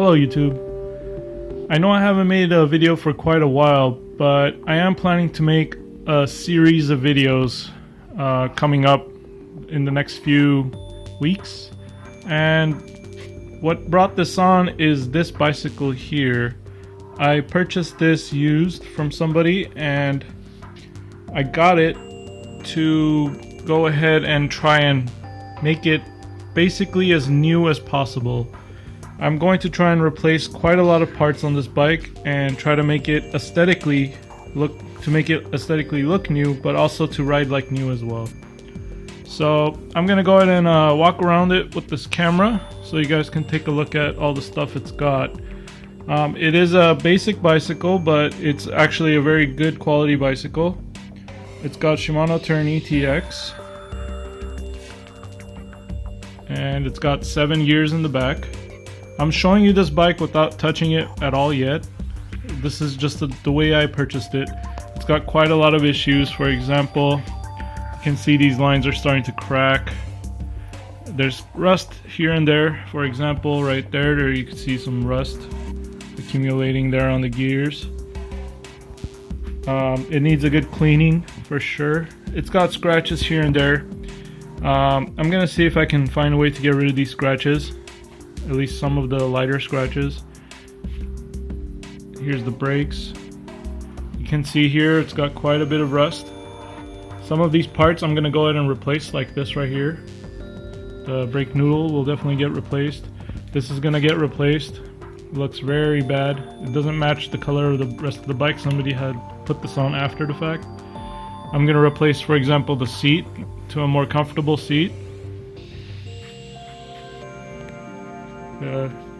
Hello YouTube. I know I haven't made a video for quite a while, but I am planning to make a series of videos coming up in the next few weeks. And what brought this on is this bicycle here. I purchased this used from somebody and I got it to go ahead and try and make it basically as new as possible. I'm going to try and replace quite a lot of parts on this bike and try to make it aesthetically look new, but also to ride like new as well. So I'm gonna go ahead and walk around it with this camera so you guys can take a look at all the stuff it's got. It is a basic bicycle, but it's actually a very good quality bicycle. It's got Shimano Turn ETX and it's got 7 gears in the back. I'm showing you this bike without touching it at all yet. This is just the way I purchased it. It's got quite a lot of issues. For example, you can see these lines are starting to crack. There's rust here and there. For example, right there you can see some rust accumulating there on the gears. It needs a good cleaning for sure. It's got scratches here and there. I'm gonna see if I can find a way to get rid of these scratches, at least some of the lighter scratches. Here's the brakes. You can see here it's got quite a bit of rust. Some of these parts I'm gonna go ahead and replace, like this right here. The brake noodle will definitely get replaced. This is gonna get replaced. It looks very bad. It doesn't match the color of the rest of the bike. Somebody had put this on after the fact. I'm gonna replace, for example, the seat to a more comfortable seat.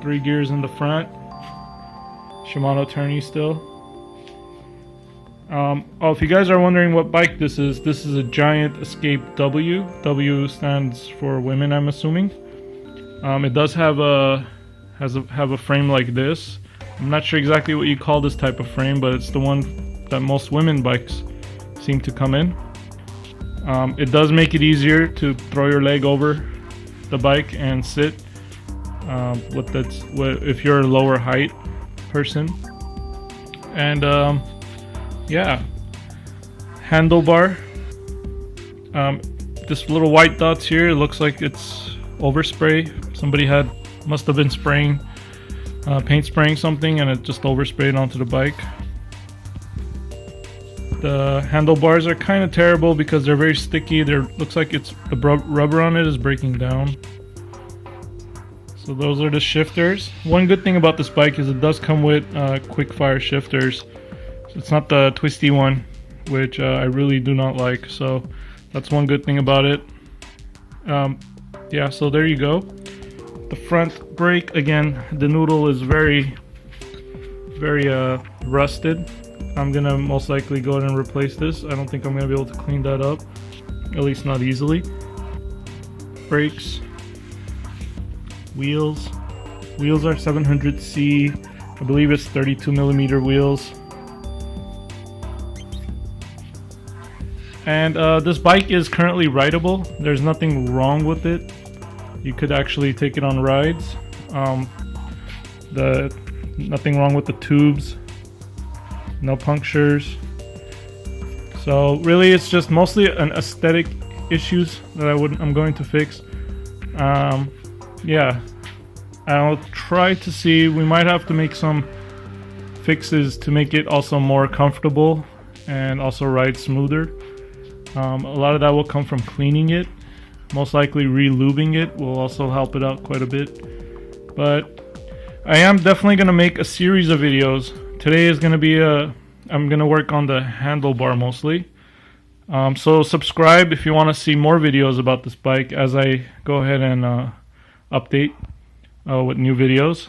3 gears in the front. Shimano Tourney still. Oh, if you guys are wondering what bike this is a Giant Escape W. W stands for women, I'm assuming. It does have a frame like this. I'm not sure exactly what you call this type of frame, but it's the one that most women bikes seem to come in. It does make it easier to throw your leg over the bike and sit. If you're a lower height person. And yeah, handlebar. This little white dots here, it looks like it's overspray. Somebody must have been spraying, paint spraying something, and it just oversprayed onto the bike. The handlebars are kind of terrible because they're very sticky. Looks like the rubber on it is breaking down. So those are the shifters. One good thing about this bike is it does come with quick fire shifters. So it's not the twisty one, which I really do not like. So that's one good thing about it. Yeah, so there you go. The front brake, again, the noodle is very rusted. I'm gonna most likely go ahead and replace this. I don't think I'm gonna be able to clean that up, at least not easily. Brakes. Wheels are 700C. I believe it's 32mm wheels. And this bike is currently rideable. There's nothing wrong with it. You could actually take it on rides. Nothing wrong with the tubes. No punctures. So really, it's just mostly an aesthetic issues that I'm going to fix. Yeah, I'll try to see. We might have to make some fixes to make it also more comfortable and also ride smoother. A lot of that will come from cleaning it. Most likely re-lubing it will also help it out quite a bit. But I am definitely going to make a series of videos. Today is going to be I'm going to work on the handlebar mostly. So subscribe if you want to see more videos about this bike as I go ahead and update with new videos.